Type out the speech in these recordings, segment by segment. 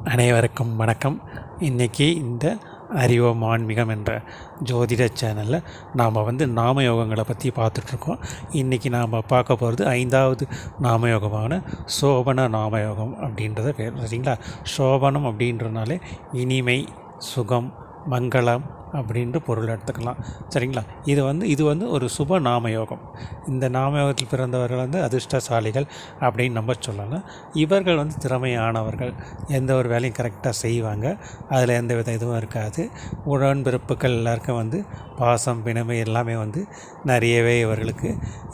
அனைவருக்கும் வணக்கம். இன்றைக்கி இந்த அறிவோம் ஆன்மீகம் என்ற ஜோதிட சேனலில் நாம் நாமயோகங்களை பற்றி பார்த்துட்ருக்கோம். இன்றைக்கி நாம் பார்க்க போகிறது 5வது நாமயோகமான சோபன நாமயோகம் அப்படின்றத பேர். சரிங்களா? சோபனம் அப்படின்றனாலே இனிமை, சுகம், மங்களம் அப்படின்ட்டு பொருள் எடுத்துக்கலாம். சரிங்களா? இது ஒரு சுப நாமயோகம். இந்த நாமயோகத்தில் பிறந்தவர்கள் அதிர்ஷ்டசாலிகள் அப்படின்னு நம்ம சொல்லலாம். இவர்கள் திறமையானவர்கள், எந்த ஒரு வேலையும் கரெக்டாக செய்வாங்க. அதில் எந்த வித இதுவும் இருக்காது. உடன்பிறப்புகள் எல்லாருக்கும் பாசம், பிணமை எல்லாமே நிறையவே இவர்களுக்கு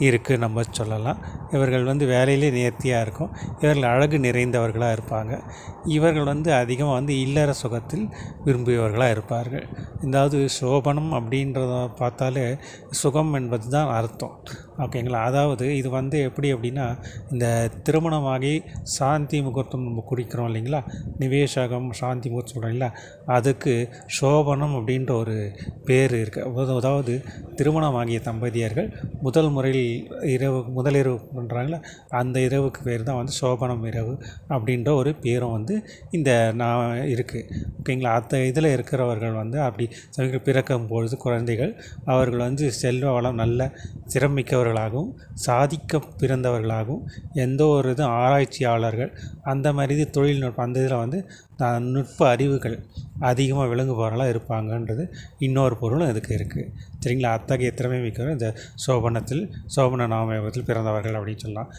இருக்குது நம்ம சொல்லலாம். இவர்கள் வேலையிலே நேர்த்தியாக இருக்கும். இவர்கள் அழகு நிறைந்தவர்களாக இருப்பாங்க. இவர்கள் அதிகமாக இல்லற சுகத்தில் விரும்பியவர்களாக இருப்பார்கள். சோபனம் அப்படின்றத பார்த்தாலே சுகம் என்பது தான் அர்த்தம். ஓகேங்களா? அதாவது இது எப்படி அப்படின்னா, இந்த திருமணமாகி சாந்தி முகூர்த்தம் நம்ம குறிக்கிறோம் இல்லைங்களா? நிவேசகம் சாந்தி முகூர்த்தம் சொல்கிறோம் இல்லைங்களா? அதுக்கு சோபனம் அப்படின்ற ஒரு பேர் இருக்குது. அதாவது திருமணமாகிய தம்பதியர்கள் முதல் முறையில் முதலிரவு பண்ணுறாங்களா, அந்த இரவுக்கு பேர் தான் சோபனம் இரவு அப்படின்ற ஒரு பேரும் இந்த இருக்குது. ஓகேங்களா? அந்த இதில் இருக்கிறவர்கள் அப்படி பிறக்கும் பொழுது குழந்தைகள் அவர்கள் செல்வ வளம் நல்ல சிரமிக்கவர்களாகவும் சாதிக்க பிறந்தவர்களாகவும் எந்த ஒரு ஆராய்ச்சியாளர்கள் அந்த மாதிரி தொழில்நுட்பம் அந்த இதில் நுட்ப அறிவுகள் அதிகமாக விளங்குபவர்களாக இருப்பாங்கன்றது இன்னொரு பொருளும் இதுக்கு இருக்குது. சரிங்களா? அத்தகைய திறமை மிக்கவர் இந்த சோபன நாமயோகத்தில் பிறந்தவர்கள் அப்படின்னு சொல்லலாம்.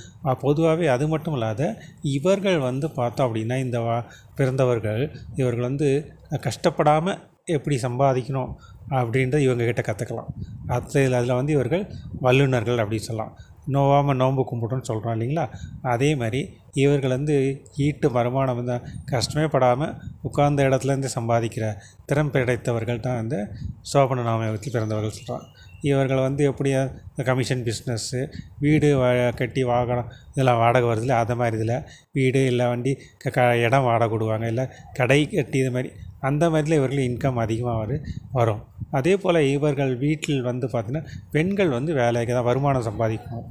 பொதுவாகவே அது மட்டும் இல்லாத இவர்கள் பார்த்தோம் அப்படின்னா இந்த பிறந்தவர்கள் இவர்கள் கஷ்டப்படாமல் எப்படி சம்பாதிக்கணும் அப்படின்றத இவங்ககிட்ட கற்றுக்கலாம். அதில் இவர்கள் வல்லுநர்கள் அப்படின்னு சொல்லலாம். நோவாமல் நோன்பு கும்பிட்டோன்னு சொல்கிறோம் இல்லைங்களா? அதே மாதிரி இவர்கள் ஈட்டு வருமானம் கஷ்டமே படாமல் உட்கார்ந்த இடத்துலேருந்து சம்பாதிக்கிற திறம் படைத்தவர்கள் தான் சோபன நாமயோகத்தில் பிறந்தவர்கள் சொல்கிறான். இவர்கள் எப்படி கமிஷன் பிஸ்னஸ்ஸு, வீடு கட்டி வாகனம் இதெல்லாம் வாடகை வருதில்ல, அதை மாதிரி இதில் வீடு இல்லை வண்டி இடம் வாடகை கொடுவாங்க, இல்லை கடை கட்டி இது மாதிரி அந்த மாதிரில இவர்கள் இன்கம் அதிகமாக வரும். அதே போல் இவர்கள் வீட்டில் பார்த்திங்கன்னா பெண்கள் வேலைக்கு தான் வருமானம் சம்பாதிக்கணும்.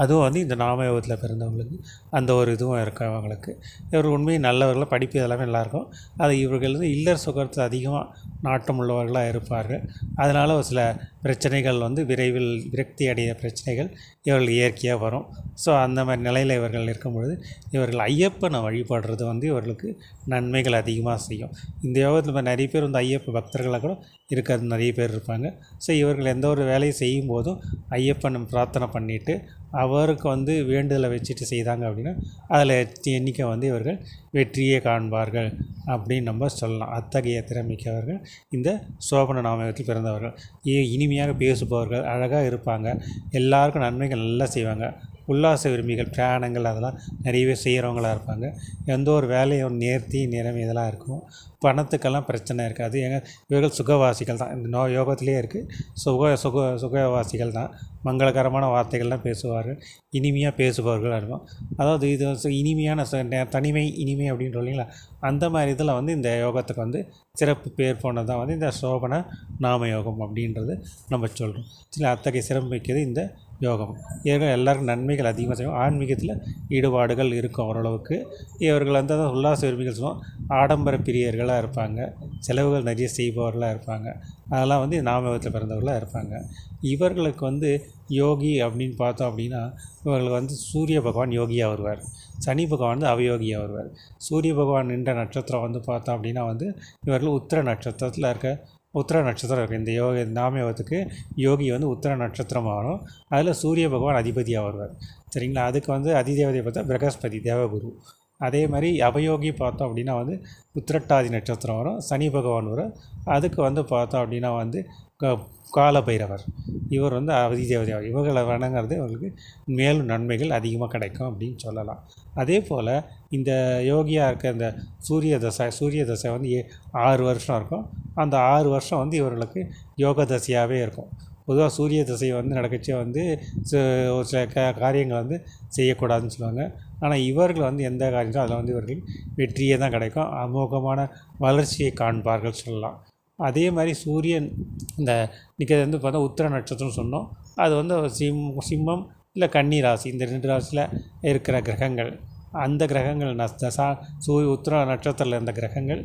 அதுவும் இந்த நாமயோகத்தில் பிறந்தவங்களுக்கு அந்த ஒரு இதுவும் இருக்குது. அவங்களுக்கு இவர்கள் உண்மையை நல்லவர்கள், படிப்பு இதெல்லாமே நல்லாயிருக்கும். அது இவர்கள் இல்லற சுகத்தில் அதிகமாக நாட்டம் உள்ளவர்களாக இருப்பார்கள். அதனால் ஒரு சில பிரச்சனைகள் விரைவில் விரக்தி அடைய பிரச்சனைகள் இவர்கள் இயற்கையாக வரும். ஸோ அந்த மாதிரி நிலையில் இவர்கள் இருக்கும் பொழுது இவர்கள் ஐயப்பனை வழிபடுறது இவர்களுக்கு நன்மைகள் அதிகமாக செய்யும். இந்த யோகத்தில் நிறைய பேர் ஐயப்ப பக்தர்களாக கூட இருக்கிறது நிறைய பேர் இருப்பாங்க. ஸோ இவர்கள் எந்த ஒரு வேலையை செய்யும் போதும் ஐயப்பனை பிரார்த்தனை பண்ணிவிட்டு அவருக்கு வேண்டுதலை வச்சுட்டு செய்தாங்க அப்படின்னா அதில் எண்ணிக்கை இவர்கள் வெற்றியே காண்பார்கள் அப்படின்னு நம்ம சொல்லலாம். அத்தகைய திறமைக்கவர்கள் இந்த சோபன நாமயோகத்தில் பிறந்தவர்கள். இனிமையாக பேசுபவர்கள், அழகாக இருப்பாங்க, எல்லாருக்கும் நன்மைகள் நல்லா செய்வாங்க. உல்லாச விரும்பிகள், பிரயாணங்கள் அதெல்லாம் நிறையவே செய்கிறவங்களாக இருப்பாங்க. எந்த ஒரு வேலையும் நேர்த்தி நிறமை இதெல்லாம் இருக்கும். பணத்துக்கெல்லாம் பிரச்சனை இருக்காது. இவர்கள் சுகவாசிகள் தான். இந்த யோகத்திலே இருக்குது. சுகவாசிகள் தான். மங்களகரமான வார்த்தைகள்லாம் பேசுவார்கள், இனிமையாக பேசுபவர்களாக இருக்கும். அதாவது இது இனிமையான தனிமை இனிமை அப்படின்னு சொல்லிங்களா, அந்த மாதிரி இதில் இந்த யோகத்துக்கு சிறப்பு பேர் போனது தான் இந்த சோபன நாமயோகம் அப்படின்றது நம்ம சொல்கிறோம். சில அத்தகைய சிறப்பு மிக்கது இந்த யோகம். இவர்கள் எல்லாருக்கும் நன்மைகள் அதிகமாக செய்யும். ஆன்மீகத்தில் ஈடுபாடுகள் இருக்கும் ஓரளவுக்கு. இவர்கள் உல்லாச விரும்பிகள் சொல்லுவோம், ஆடம்பர பிரியர்களாக இருப்பாங்க, செலவுகள் நிறைய செய்பவர்களாக இருப்பாங்க. அதெல்லாம் நாமயோகத்தில் பிறந்தவர்களாக இருப்பாங்க. இவர்களுக்கு யோகி அப்படின்னு பார்த்தோம் அப்படின்னா இவர்களுக்கு சூரிய பகவான் யோகியாக வருவார், சனி பகவான் அவயோகியாக வருவார். சூரிய பகவான் நின்ற நட்சத்திரம் பார்த்தோம் அப்படின்னா இவர்கள் உத்திர நட்சத்திரத்தில் உத்திர நட்சத்திரம் இருக்குது. இந்த நாமயோகத்துக்கு யோகி உத்திர நட்சத்திரமாக வரும். அதில் சூரிய பகவான் அதிபதியாக வருவார். சரிங்களா? அதுக்கு அதிதேவதையை பார்த்தா பிரகஸ்பதி தேவகுரு. அதே மாதிரி அவயோகி பார்த்தோம் அப்படின்னா உத்திரட்டாதி நட்சத்திரம் வரும், சனி பகவான் வரும். அதுக்கு பார்த்தோம் அப்படின்னா காலபைரவர், இவர் அதிதேவதையார். இவர்களை வணங்குறது இவர்களுக்கு மேலும் நன்மைகள் அதிகமாக கிடைக்கும் அப்படின்னு சொல்லலாம். அதே போல் இந்த யோகியாக இருக்க இந்த சூரிய தசை 6 வருஷம் இருக்கும். அந்த 6 வருஷம் இவர்களுக்கு யோக தசையாகவே இருக்கும். பொதுவாக சூரிய தசை நடக்கச்சே ஒரு சில காரியங்கள் செய்யக்கூடாதுன்னு சொல்லுவாங்க. ஆனால் இவர்கள் எந்த காரியங்களோ அதில் இவர்கள் வெற்றியே தான் கிடைக்கும், அமோகமான வளர்ச்சியை காண்பார்கள் சொல்லலாம். அதே மாதிரி சூரியன் இந்த நிற்கிறது பார்த்தா உத்திர நட்சத்திரம் சொன்னோம். அது சிம்மம் இல்லை கன்னி ராசி, இந்த 2 ராசியில் இருக்கிற கிரகங்கள் அந்த கிரகங்கள் தசா உத்திர நட்சத்திரத்தில் இருந்த கிரகங்கள்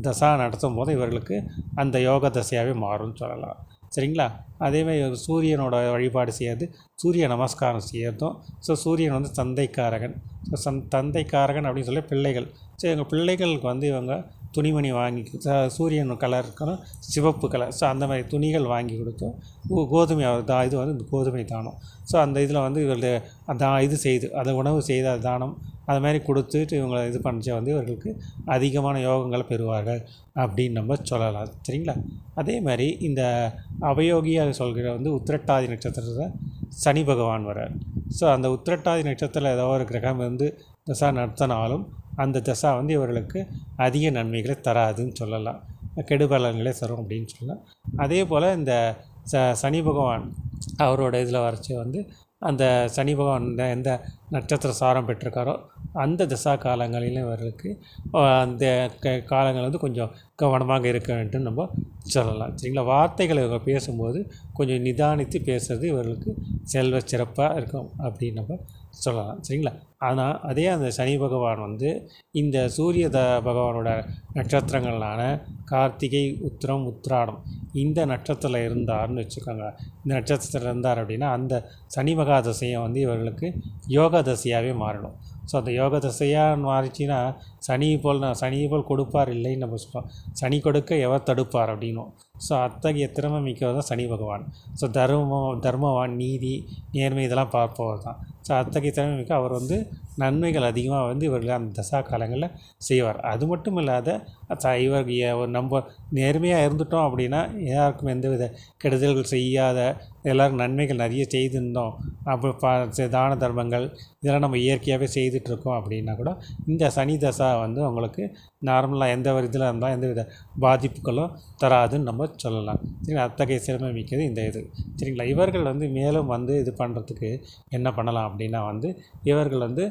தசா நடத்தும் போது இவர்களுக்கு அந்த யோக தசையாகவே மாறும்னு சொல்லலாம். சரிங்களா? அதேமாதிரி சூரியனோட வழிபாடு செய்யறது, சூரிய நமஸ்காரம் செய்யறதும். ஸோ சூரியன் வந்து தந்தைக்காரகன். ஸோ தந்தைக்காரகன் அப்படின்னு சொல்லி பிள்ளைகள். ஸோ எங்கள் பிள்ளைகளுக்கு வந்து இவங்க துணிமணி வாங்கி சூரியன் கலர் இருக்கணும், சிவப்பு கலர். ஸோ அந்த மாதிரி துணிகள் வாங்கி கொடுத்தோம். கோதுமை இது வந்து கோதுமை தானம். ஸோ அந்த இதில் வந்து இவர்கள் இது செய்து அதை உணவு செய்த தானம் அது மாதிரி கொடுத்துட்டு இவங்களை இது பண்ணிச்சா வந்து இவர்களுக்கு அதிகமான யோகங்களை பெறுவார்கள் அப்படின்னு நம்ம சொல்லலாம். சரிங்களா? அதே மாதிரி இந்த அவயோகியாக சொல்கிற வந்து உத்திரட்டாதி நட்சத்திரத்தில் சனி பகவான் வரார். ஸோ அந்த உத்திரட்டாதி நட்சத்திரத்தில் ஏதோ ஒரு கிரகம் வந்து தசா நடத்தினாலும் அந்த தசா வந்து இவர்களுக்கு அதிக நன்மைகளை தராதுன்னு சொல்லலாம், கெடுபலன்களே தரும் அப்படின்னு சொல்லலாம். அதே போல் இந்த சனி பகவான் அவரோட இதில் வரைச்சி வந்து அந்த சனி பகவான் எந்த நட்சத்திர சாரம் பெற்றிருக்காரோ அந்த தசா காலங்களிலும் இவர்களுக்கு அந்த காலங்கள் வந்து கொஞ்சம் கவனமாக இருக்க வேண்டும் நம்ம சொல்லலாம். சரிங்களா? வார்த்தைகளை இவங்க பேசும்போது கொஞ்சம் நிதானித்து பேசுறது இவர்களுக்கு செல்வ சிறப்பாக இருக்கும் அப்படின்னு நம்ம சொல்லலாம். சரிங்களா? ஆனால் அதே அந்த சனி பகவான் வந்து இந்த சூரிய பகவானோட நட்சத்திரங்களான கார்த்திகை, உத்திரம், உத்திராடம் இந்த நட்சத்திரத்தில் இருந்தார்னு வச்சுக்கோங்க. இந்த நட்சத்திரத்தில் இருந்தார் அப்படின்னா அந்த சனி மகா தசையை வந்து இவர்களுக்கு யோக தசையாகவே மாறணும். ஸோ அந்த யோக தசையாக மாறிச்சின்னா சனியை போல் கொடுப்பார் இல்லைன்னு நம்ம சொல்கிறோம். சனி கொடுக்க எவர் தடுப்பார் அப்படின்னும். ஸோ அத்தகைய திறமை மிக்கவர் தான் சனி பகவான். ஸோ தர்மவான், நீதி, நேர்மை இதெல்லாம் பார்ப்பவர் தான். ஸோ அத்தகைய திறமை மிக்க அவர் வந்து நன்மைகள் அதிகமாக வந்து இவர்கள் அந்த தசா காலங்களில் செய்வார். அது மட்டும் இல்லாத இவர்கள் நம்ம நேர்மையாக இருந்துட்டோம் அப்படின்னா யாருக்கும் எந்தவித கெடுதல்கள் செய்யாத எல்லோரும் நன்மைகள் நிறைய செய்திருந்தோம், அப்போ தான தர்மங்கள் இதெல்லாம் நம்ம இயற்கையாகவே செய்துட்ருக்கோம் அப்படின்னா கூட இந்த சனி தசா வந்து உங்களுக்கு நார்மலாக எந்த ஒரு இதில் இருந்தால் எந்தவித பாதிப்புகளும் தராதுன்னு நம்ம சொல்லலாம். சரிங்களா? அத்தகைய சிறமை மிக்கது இந்த இது. சரிங்களா? இவர்கள் வந்து மேலும் வந்து இது பண்ணுறதுக்கு என்ன பண்ணலாம் அப்படின்னா வந்து இவர்கள் வந்து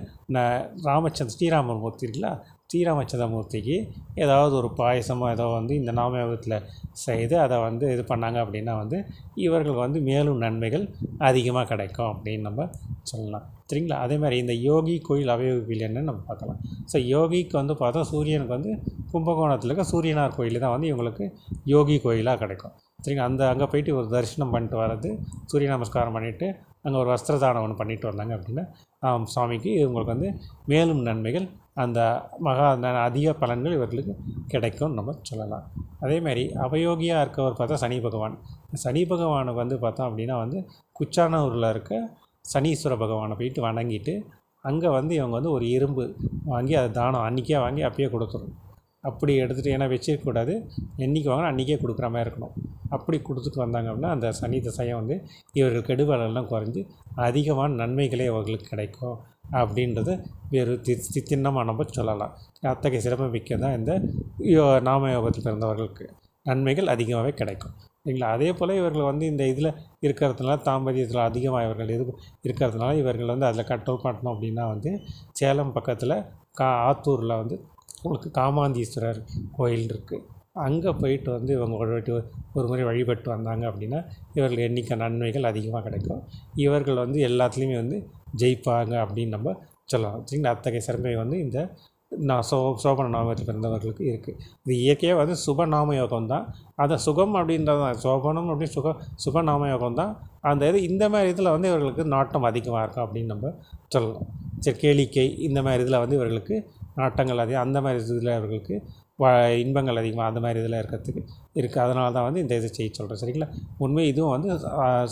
ஸ்ரீராமமூர்த்தி இருக்குல்ல, ஸ்ரீராமச்சந்திரமூர்த்திக்கு ஏதாவது ஒரு பாயசமோ ஏதோ வந்து இந்த நாமயோகத்தில் செய்து அதை வந்து இது பண்ணாங்க அப்படின்னா வந்து இவர்களுக்கு வந்து மேலும் நன்மைகள் அதிகமாக கிடைக்கும் அப்படின்னு நம்ம சொல்லலாம். சரிங்களா? அதே மாதிரி இந்த யோகி கோயில், அவயோகி கோயில் என்னன்னு நம்ம பார்க்கலாம். ஸோ யோகிக்கு வந்து பார்த்தா சூரியனுக்கு வந்து கும்பகோணத்தில் இருக்க சூரியனார் கோயில் தான் வந்து இவங்களுக்கு யோகி கோயிலாக கிடைக்கும். சரிங்களா? அங்கே போயிட்டு ஒரு தரிசனம் பண்ணிட்டு வர்றது, சூரிய நமஸ்காரம் பண்ணிவிட்டு அங்கே ஒரு வஸ்திரதானம் ஒன்று பண்ணிட்டு வந்தாங்க அப்படின்னா சுவாமிக்கு இவங்களுக்கு வந்து மேலும் நன்மைகள் அந்த அதிக பலன்கள் இவர்களுக்கு கிடைக்கும்னு நம்ம சொல்லலாம். அதேமாதிரி அவயோகியாக இருக்கவர் பார்த்தா சனி பகவான். சனி பகவானுக்கு வந்து பார்த்தோம் அப்படின்னா வந்து குச்சானூரில் இருக்க சனீஸ்வர பகவானை போயிட்டு வணங்கிட்டு அங்கே வந்து இவங்க வந்து ஒரு இரும்பு வாங்கி அதை தானம் அன்றைக்கே வாங்கி அப்பயே கொடுத்துரும். அப்படி எடுத்துகிட்டு ஏன்னா வச்சிருக்கக்கூடாது, என்றைக்கு வாங்கினா அன்றைக்கே கொடுக்குற மாதிரி இருக்கணும். அப்படி கொடுத்துட்டு வந்தாங்க அப்படின்னா அந்த சனி தசையை வந்து இவர்கள் கெடுபலெல்லாம் குறைஞ்சி அதிகமான நன்மைகளே அவர்களுக்கு கிடைக்கும் அப்படின்றது வேறு திண்ணமாக நம்ம சொல்லலாம். அத்தகைய சிறப்பு மிக்க தான் இந்த நாமயோகத்தில் பிறந்தவர்களுக்கு நன்மைகள் அதிகமாகவே கிடைக்கும். சரிங்களா? அதே போல் இவர்கள் வந்து இந்த இதில் இருக்கிறதுனால தாம்பத்தியத்தில் அதிகமாக இவர்கள் இருக்கிறதுனால இவர்கள் வந்து அதில் கண்ட்ரோல் பண்ணணும் அப்படின்னா வந்து சேலம் பக்கத்தில் ஆத்தூரில் வந்து உங்களுக்கு காமாந்தீஸ்வரர் கோயில் இருக்குது. அங்கே போயிட்டு வந்து இவங்க ஒரு முறை வழிபட்டு வந்தாங்க அப்படின்னா இவர்கள் எண்ணிக்கை நன்மைகள் அதிகமாக கிடைக்கும். இவர்கள் வந்து எல்லாத்துலேயுமே வந்து ஜெயிப்பாங்க அப்படின்னு நம்ம சொல்லலாம். சரிங்களா? அத்தகைய சிறமை வந்து இந்த சோபன நாமத்தில் பிறந்தவர்களுக்கு இருக்குது. இது இயற்கையாக வந்து சுபநாம யோகம் தான். அதை சுகம் அப்படின்றது தான் சோபனம் அப்படின்னு சுபநாம யோகம் தான். அந்த இந்த மாதிரி இதில் வந்து இவர்களுக்கு நாட்டம் அதிகமாக இருக்கும் அப்படின்னு நம்ம சொல்லலாம். சரி, கேளிக்கை இந்த மாதிரி இதில் வந்து இவர்களுக்கு நாட்டங்கள் அதிகம், அந்த மாதிரி இதில் இவர்களுக்கு இன்பங்கள் அதிகமாக அந்த மாதிரி இதில் இருக்கிறதுக்கு இருக்குது. அதனால தான் வந்து இந்த இதை செய்ய சொல்கிறேன். சரிங்களா? உண்மை இதுவும் வந்து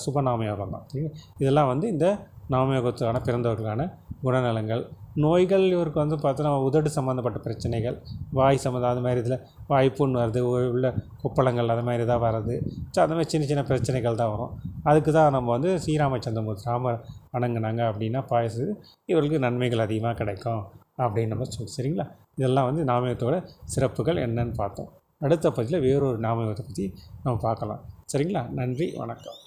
சுபநாமயோகம் தான். சரிங்களா? இதெல்லாம் வந்து இந்த நாமயோகத்துக்கான பிறந்தவர்களுக்கான குணநலங்கள். நோய்கள் இவருக்கு வந்து பார்த்தோன்னா உதடு சம்மந்தப்பட்ட பிரச்சனைகள், வாய் சம்மந்தம் அது மாதிரி இதில் வாய்ப்புண் வருது, உள்ள கொப்பளங்கள் அது மாதிரி தான் வர்றது. ஸோ அந்த மாதிரி சின்ன சின்ன பிரச்சனைகள் தான் வரும். அதுக்கு தான் நம்ம வந்து ஸ்ரீராமச்சந்திரமூர்த்தி ராமர் வணங்கினாங்க அப்படின்னா பாயசம் இவர்களுக்கு நன்மைகள் அதிகமாக கிடைக்கும் அப்படின்னு நம்ம சொல்லுவோம். சரிங்களா? இதெல்லாம் வந்து நாமயோகத்தோட சிறப்புகள் என்னன்னு பார்த்தோம். அடுத்த பதிவில் வேறொரு நாமயோகத்தை பற்றி நம்ம பார்க்கலாம். சரிங்களா? நன்றி, வணக்கம்.